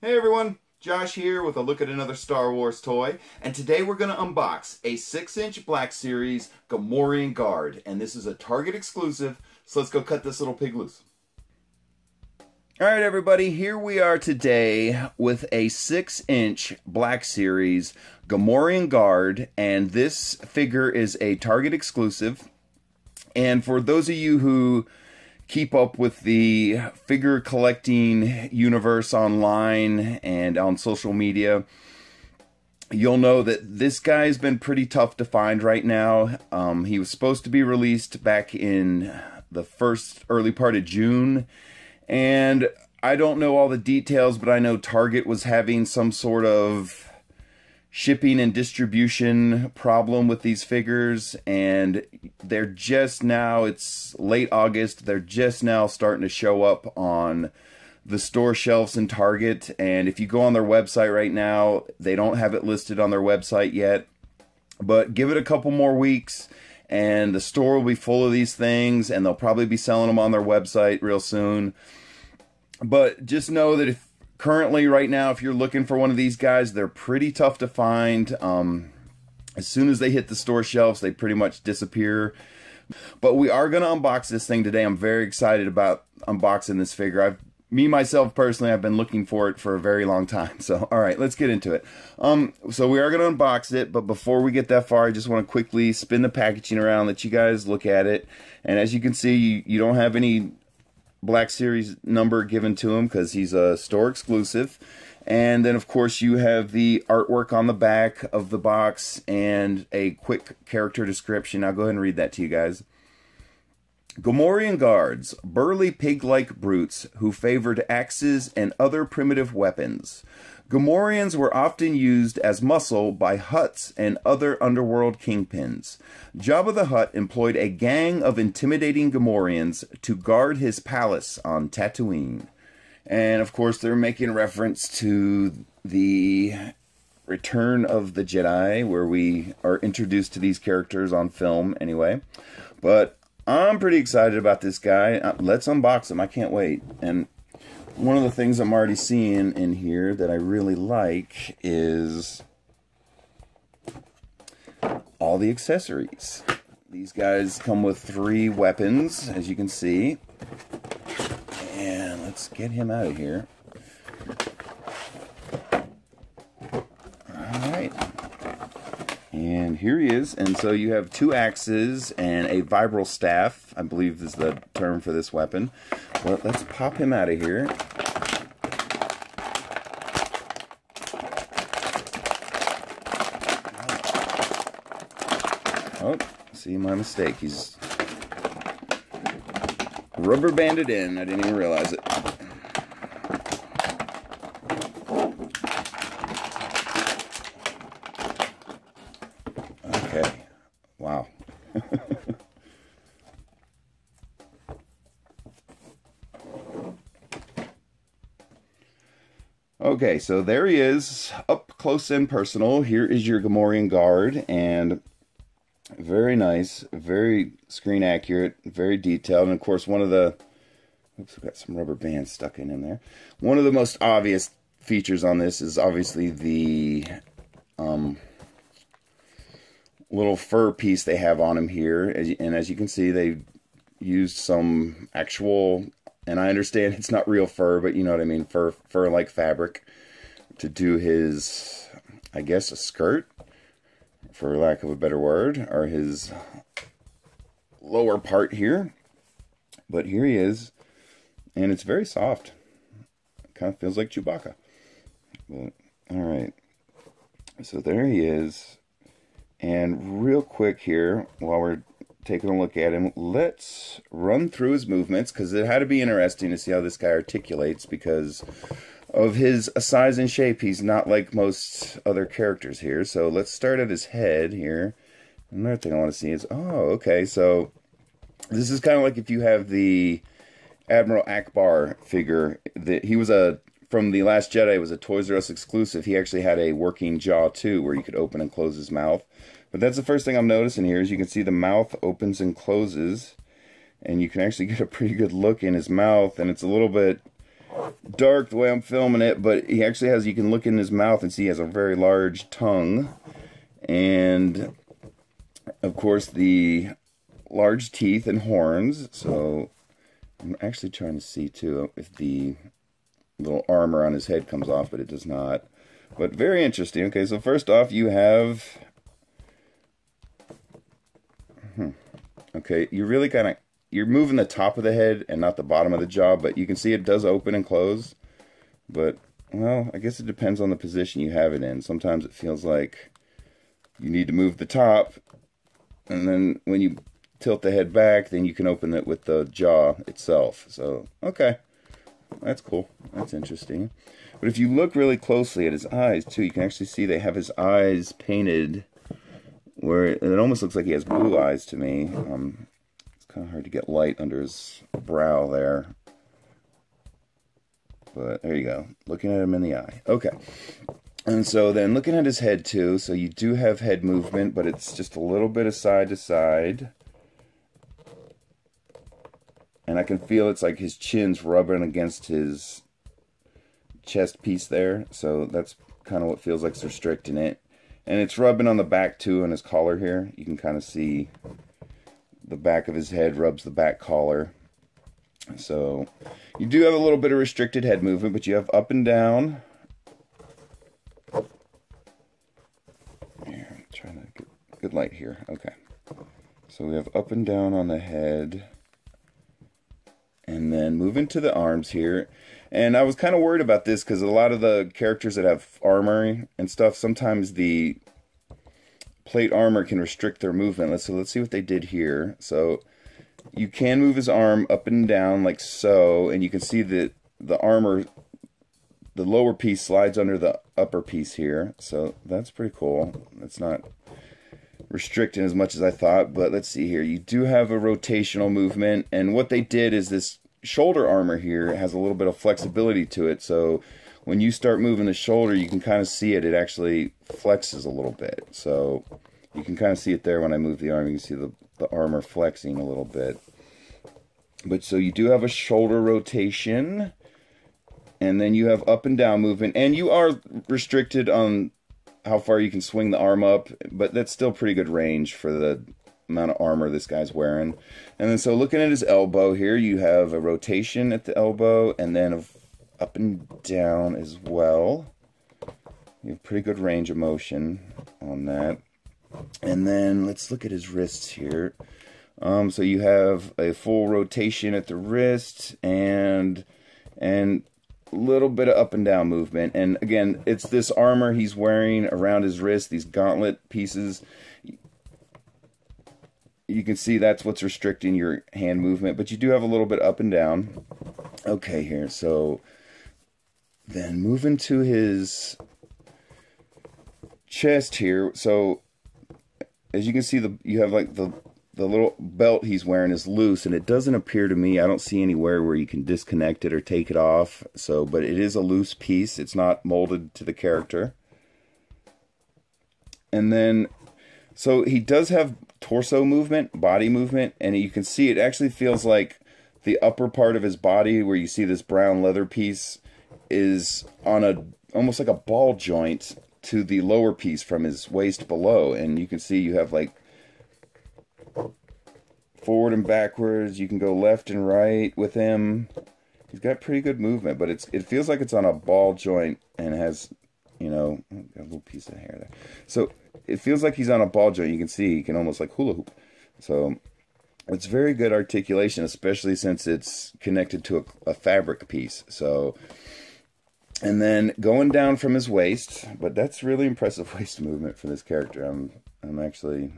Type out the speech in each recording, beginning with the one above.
Hey everyone, Josh here with a look at another Star Wars toy, and today we're going to unbox a 6-inch Black Series Gamorrean Guard, and this is a Target exclusive, so let's go cut this little pig loose. Alright everybody, here we are today with a 6-inch Black Series Gamorrean Guard, and this figure is a Target exclusive. And for those of you who keep up with the figure collecting universe online and on social media, you'll know that this guy's been pretty tough to find right now. He was supposed to be released back in the early part of June, and I don't know all the details, but I know Target was having some sort of shipping and distribution problem with these figures, and they're just now, it's late August, they're just now starting to show up on the store shelves in Target. And if you go on their website right now, they don't have it listed on their website yet, but give it a couple more weeks and the store will be full of these things, and they'll probably be selling them on their website real soon. But just know that if currently, right now, if you're looking for one of these guys, they're pretty tough to find. As soon as they hit the store shelves, they pretty much disappear. But we are going to unbox this thing today. I'm very excited about unboxing this figure. Myself personally, I've been looking for it for a very long time. So, all right, let's get into it. So we are going to unbox it, but before we get that far, I just want to quickly spin the packaging around, let you guys look at it. And as you can see, you don't have any Black Series number given to him because he's a store exclusive. And then of course you have the artwork on the back of the box and a quick character description. I'll go ahead and read that to you guys. Gamorrean guards, burly pig-like brutes who favored axes and other primitive weapons. Gamorreans were often used as muscle by Hutts and other underworld kingpins. Jabba the Hutt employed a gang of intimidating Gamorreans to guard his palace on Tatooine. And of course they're making reference to the Return of the Jedi, where we are introduced to these characters on film anyway. But I'm pretty excited about this guy. Let's unbox him. I can't wait. And one of the things I'm already seeing in here that I really like is all the accessories. These guys come with 3 weapons, as you can see. And let's get him out of here. Alright. And here he is. And so you have 2 axes and a vibral staff, I believe is the term for this weapon. But let's pop him out of here. Oh, see, my mistake. He's rubber banded in. I didn't even realize it. Okay. Wow. Okay, so there he is, up close and personal. Here is your Gamorrean Guard, and very nice, very screen accurate, very detailed. And of course, one of the, oops, we've got some rubber bands stuck in there. One of the most obvious features on this is obviously the little fur piece they have on him here. And as you can see, they used some actual, and I understand it's not real fur, but you know what I mean, fur-like fabric to do his, I guess, a skirt, for lack of a better word, or his lower part here. But here he is, and it's very soft. It kind of feels like Chewbacca. But, all right, so there he is. And real quick here, while we're taking a look at him, let's run through his movements, because it had to be interesting to see how this guy articulates, because of his size and shape. He's not like most other characters here. So let's start at his head here. Another thing I want to see is, oh, okay, so this is kind of like if you have the Admiral Akbar figure. He was from The Last Jedi, was a Toys R Us exclusive. He actually had a working jaw too, where you could open and close his mouth. But that's the first thing I'm noticing here, is you can see the mouth opens and closes, and you can actually get a pretty good look in his mouth, and it's a little bit dark the way I'm filming it, but he actually has, you can look in his mouth and see he has a very large tongue. And, of course, the large teeth and horns. So, I'm actually trying to see, too, if the little armor on his head comes off, but it does not. But very interesting. Okay, so first off, you have... Okay, you really kind of... You're moving the top of the head and not the bottom of the jaw, but you can see it does open and close. But, well, I guess it depends on the position you have it in. Sometimes it feels like you need to move the top, and then when you tilt the head back, then you can open it with the jaw itself. So, okay. That's cool. That's interesting. But if you look really closely at his eyes, too, you can actually see they have his eyes painted where it almost looks like he has blue eyes to me. It's kind of hard to get light under his brow there. But there you go. Looking at him in the eye. Okay. And so then looking at his head, too. So you do have head movement, but it's just a little bit of side to side. And I can feel it's like his chin's rubbing against his chest piece there. So that's kind of what feels like it's restricting it. And it's rubbing on the back, too, on his collar here. You can kind of see the back of his head rubs the back collar. So you do have a little bit of restricted head movement, but you have up and down. Here, I'm trying to get good light here. Okay. So we have up and down on the head. And then moving to the arms here. And I was kind of worried about this because a lot of the characters that have armor and stuff, sometimes the plate armor can restrict their movement. So let's see what they did here. So you can move his arm up and down like so, and you can see that the armor, the lower piece slides under the upper piece here. So that's pretty cool. That's not restricting as much as I thought, but let's see here. You do have a rotational movement, and what they did is this shoulder armor here has a little bit of flexibility to it, so when you start moving the shoulder, you can kind of see it. It actually flexes a little bit, so you can kind of see it there when I move the arm. You can see the armor flexing a little bit. But so you do have a shoulder rotation, and then you have up and down movement, and you are restricted on how far you can swing the arm up, but that's still pretty good range for the amount of armor this guy's wearing. And then so looking at his elbow here, you have a rotation at the elbow, and then up and down as well. You have pretty good range of motion on that. And then let's look at his wrists here. So you have a full rotation at the wrist, and little bit of up and down movement. And again, it's this armor he's wearing around his wrist, these gauntlet pieces. You can see that's what's restricting your hand movement, but you do have a little bit up and down. Okay, here, so then moving to his chest here. So as you can see, you have like the little belt he's wearing is loose, and it doesn't appear to me, I don't see anywhere where you can disconnect it or take it off. So, but it is a loose piece. It's not molded to the character. And then, so he does have torso movement, body movement, and you can see it actually feels like the upper part of his body, where you see this brown leather piece, is on almost like a ball joint to the lower piece from his waist below. And you can see you have like forward and backwards. You can go left and right with him. He's got pretty good movement, but it feels like it's on a ball joint and has, you know, got a little piece of hair there. So it feels like he's on a ball joint. You can see he can almost like hula hoop. So it's very good articulation, especially since it's connected to a fabric piece. So, and then going down from his waist, but that's really impressive waist movement for this character. I'm actually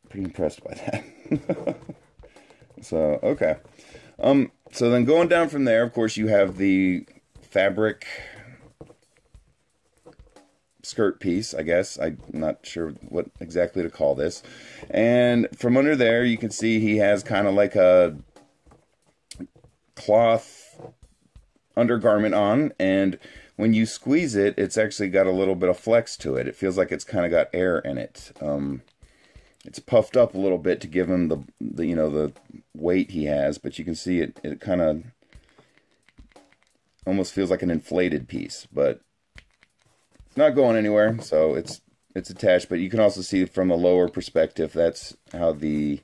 pretty impressed by that. So, okay. So then going down from there, of course, you have the fabric skirt piece, I guess. I'm not sure what exactly to call this. And from under there, you can see he has kind of like a cloth undergarment on, and when you squeeze it, it's actually got a little bit of flex to it. It feels like it's kind of got air in it. It's puffed up a little bit to give him the you know, the weight he has, but you can see it kind of almost feels like an inflated piece, but it's not going anywhere, so it's attached. But you can also see from a lower perspective, that's how the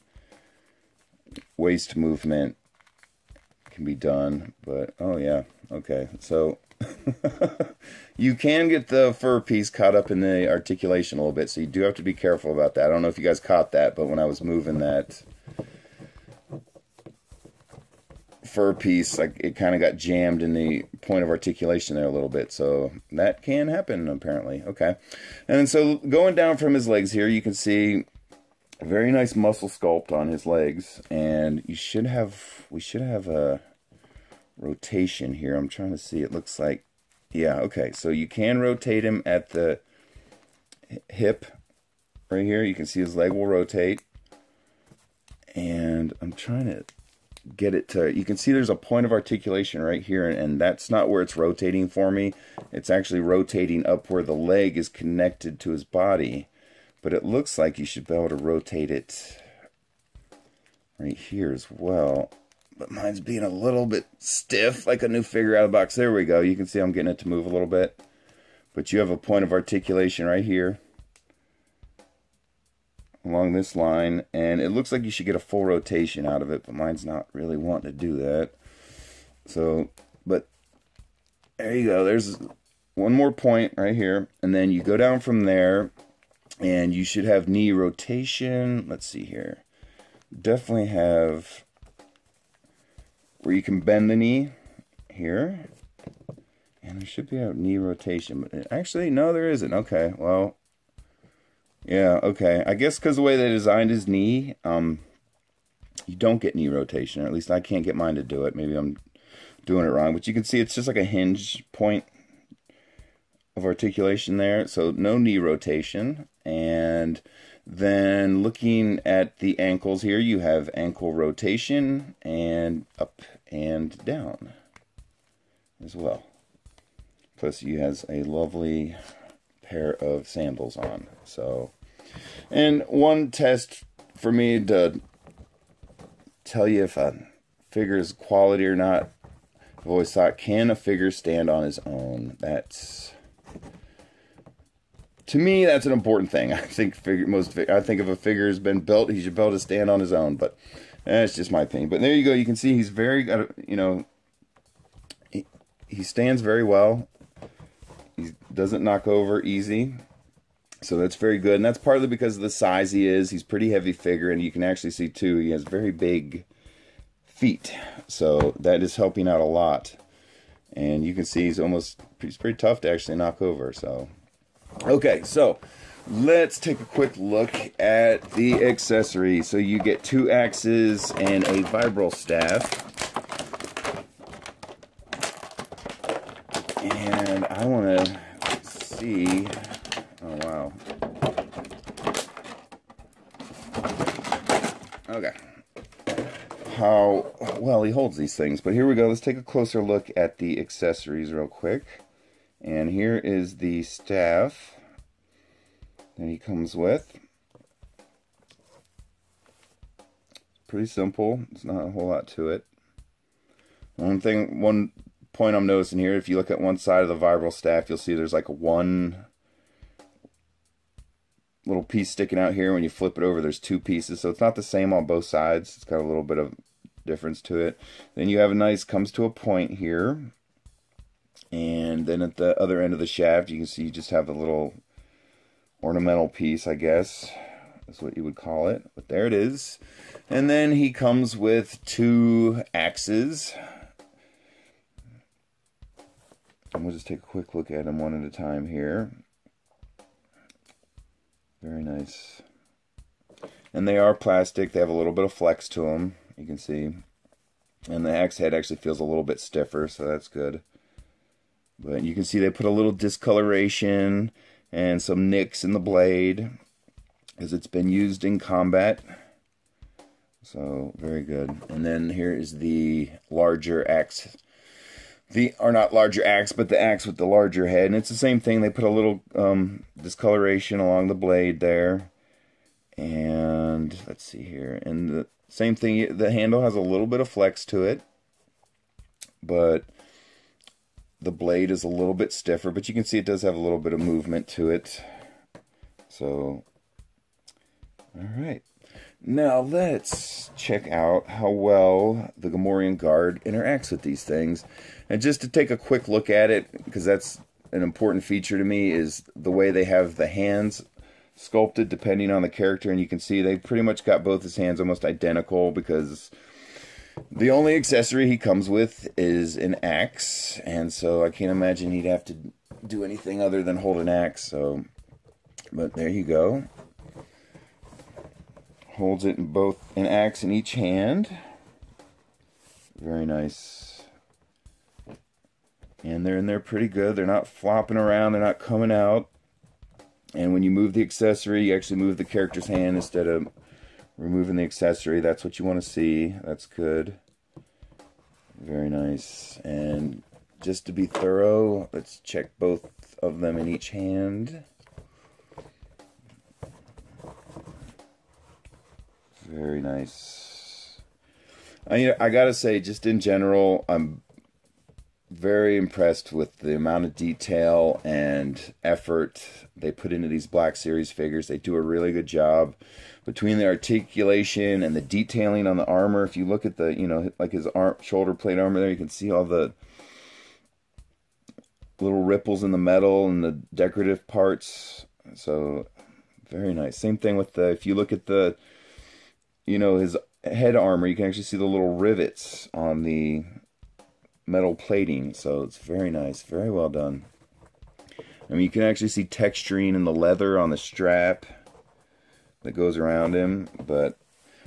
waist movement can be done. But oh yeah, okay, so you can get the fur piece caught up in the articulation a little bit, so you do have to be careful about that. I don't know if you guys caught that, but when I was moving that fur piece, like, it kind of got jammed in the point of articulation there a little bit, so that can happen apparently. Okay, and then so going down from his legs here, you can see a very nice muscle sculpt on his legs, and we should have a rotation here. I'm trying to see, it looks like, yeah, okay, so you can rotate him at the hip right here. You can see his leg will rotate, and I'm trying to get it to, you can see there's a point of articulation right here, and that's not where it's rotating for me. It's actually rotating up where the leg is connected to his body, but it looks like you should be able to rotate it right here as well. But mine's being a little bit stiff, like a new figure out of the box. There we go. You can see I'm getting it to move a little bit. But you have a point of articulation right here along this line, and it looks like you should get a full rotation out of it, but mine's not really wanting to do that. So, but there you go. There's one more point right here, and then you go down from there, and you should have knee rotation. Let's see here. Definitely have where you can bend the knee here, and there should be a knee rotation, but actually no, there isn't. Okay, well, yeah, okay, I guess because the way they designed his knee, you don't get knee rotation, or at least I can't get mine to do it. Maybe I'm doing it wrong, but you can see it's just like a hinge point of articulation there, so no knee rotation. And then looking at the ankles here, you have ankle rotation and up and down as well. Plus he has a lovely pair of sandals on. So, and one test for me to tell you if a figure is quality or not, I've always thought, can a figure stand on his own? That's, to me, that's an important thing. I think I think if a figure has been built, he should be able to stand on his own. But that's just my opinion. But there you go. You can see he's very, you know, he stands very well. He doesn't knock over easy, so that's very good. And that's partly because of the size he is. He's a pretty heavy figure, and you can actually see too, he has very big feet, so that is helping out a lot. And you can see he's pretty tough to actually knock over. So. Okay, so let's take a quick look at the accessory. So you get 2 axes and a vibral staff. And I want to see, oh wow. Okay. How well he holds these things. But here we go. Let's take a closer look at the accessories real quick. And here is the staff that he comes with. Pretty simple. It's not a whole lot to it. One point I'm noticing here, if you look at one side of the vibral staff, you'll see there's like one little piece sticking out here. When you flip it over, there's 2 pieces. So it's not the same on both sides. It's got a little bit of difference to it. Then you have a nice, comes to a point here. And then at the other end of the shaft, you can see you just have a little ornamental piece, I guess. That's what you would call it. But there it is. And then he comes with 2 axes. And we'll just take a quick look at them one at a time here. Very nice. And they are plastic. They have a little bit of flex to them, you can see. And the axe head actually feels a little bit stiffer, so that's good. But you can see they put a little discoloration and some nicks in the blade as it's been used in combat. So, very good. And then here is the larger axe. Or not larger axe, but the axe with the larger head. And it's the same thing. They put a little discoloration along the blade there. And let's see here. And the same thing, the handle has a little bit of flex to it. But the blade is a little bit stiffer, but you can see it does have a little bit of movement to it. So, all right. Now let's check out how well the Gamorrean Guard interacts with these things. And just to take a quick look at it, because that's an important feature to me, is the way they have the hands sculpted depending on the character. And you can see they pretty much got both his hands almost identical, because the only accessory he comes with is an axe. And so I can't imagine he'd have to do anything other than hold an axe. So, but there you go. Holds it in both, an axe in each hand. Very nice. And they're in there pretty good. They're not flopping around. They're not coming out. And when you move the accessory, you actually move the character's hand instead of removing the accessory. That's what you want to see. That's good. Very nice. And just to be thorough, let's check both of them in each hand. Very nice. I gotta say, just in general, I'm very impressed with the amount of detail and effort they put into these Black Series figures. They do a really good job between the articulation and the detailing on the armor. If you look at the, you know, like his shoulder plate armor there, you can see all the little ripples in the metal and the decorative parts. So, very nice. Same thing with the, if you look at the, you know, his head armor, you can actually see the little rivets on the metal plating. So it's very nice, very well done. I mean, you can actually see texturing in the leather on the strap that goes around him. But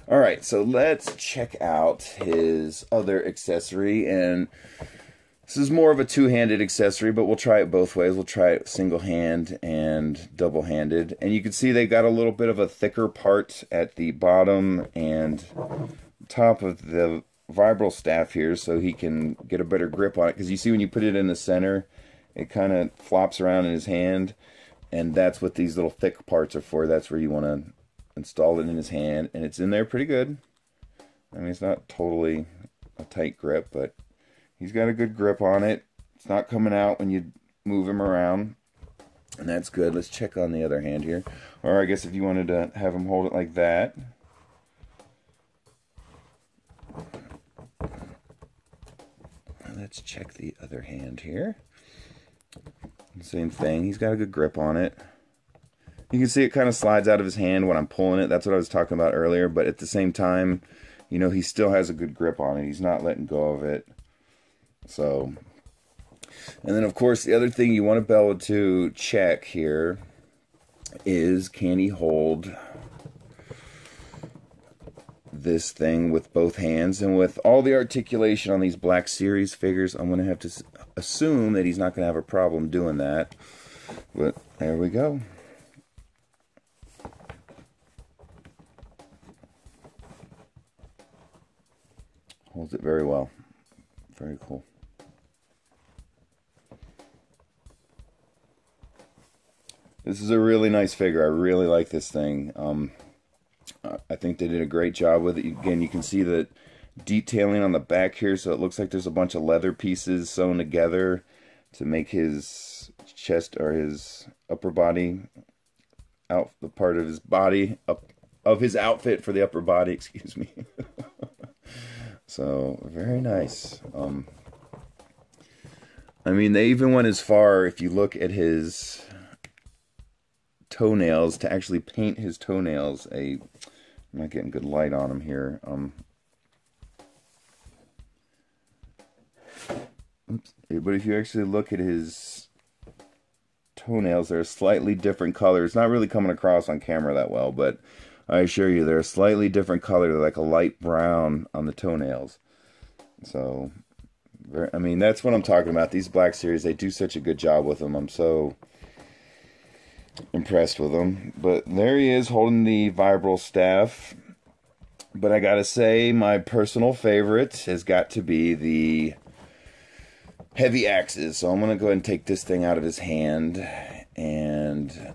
all right, so let's check out his other accessory. And this is more of a two-handed accessory, but we'll try it both ways. We'll try it single-hand and double-handed. And you can see they got a little bit of a thicker part at the bottom and top of the vibral staff here, so he can get a better grip on it. Because you see when you put it in the center, it kind of flops around in his hand. And that's what these little thick parts are for. That's where you want to install it in his hand. And it's in there pretty good. I mean, it's not totally a tight grip, but he's got a good grip on it. It's not coming out when you move him around. And that's good. Let's check on the other hand here. Or I guess if you wanted to have him hold it like that. Let's check the other hand here. Same thing. He's got a good grip on it. You can see it kind of slides out of his hand when I'm pulling it. That's what I was talking about earlier. But at the same time, you know, he still has a good grip on it. He's not letting go of it. So, and then of course the other thing you want to be able to check here is, can he hold this thing with both hands? And with all the articulation on these Black Series figures, I'm going to have to assume that he's not going to have a problem doing that. But there we go. Holds it very well. Very cool. This is a really nice figure. I really like this thing. I think they did a great job with it. Again, you can see the detailing on the back here, so it looks like there's a bunch of leather pieces sewn together to make his chest or his upper body out, the part of his body of his outfit for the upper body, excuse me. So very nice. I mean, they even went as far, if you look at his toenails, to actually paint his toenails I'm not getting good light on him here. Oops. But if you actually look at his toenails, they're a slightly different color. It's not really coming across on camera that well, but I assure you they're a slightly different color. They're like a light brown on the toenails. So, I mean, that's what I'm talking about. These Black Series, they do such a good job with them. I'm so impressed with them. But there he is holding the vibral staff. But I gotta say, my personal favorite has got to be the heavy axes. So I'm gonna go ahead and take this thing out of his hand and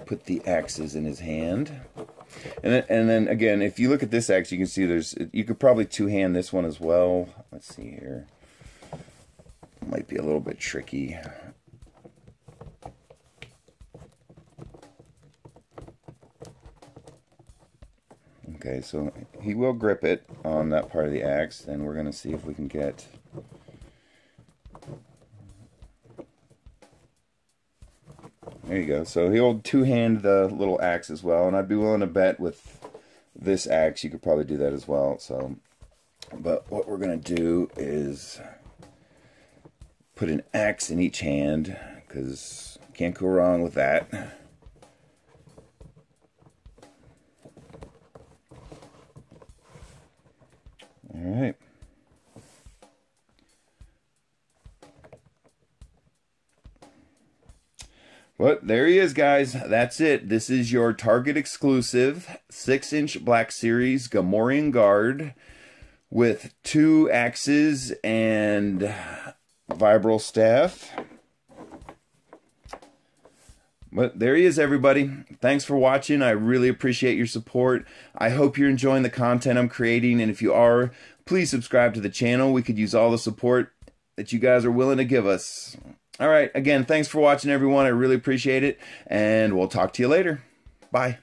put the axes in his hand. And then again, if you look at this axe, you can see you could probably two-hand this one as well. Let's see here. Might be a little bit tricky. Okay, so he will grip it on that part of the axe. Then we're going to see if we can get... There you go. So he'll two-hand the little axe as well, and I'd be willing to bet with this axe you could probably do that as well. So, but what we're going to do is put an axe in each hand, because can't go wrong with that. All right. But there he is, guys. That's it. This is your Target exclusive 6-inch Black Series Gamorrean Guard with 2 axes and vibral staff. But there he is, everybody. Thanks for watching. I really appreciate your support. I hope you're enjoying the content I'm creating, and if you are, please subscribe to the channel. We could use all the support that you guys are willing to give us. All right, again, thanks for watching, everyone. I really appreciate it, and we'll talk to you later. Bye.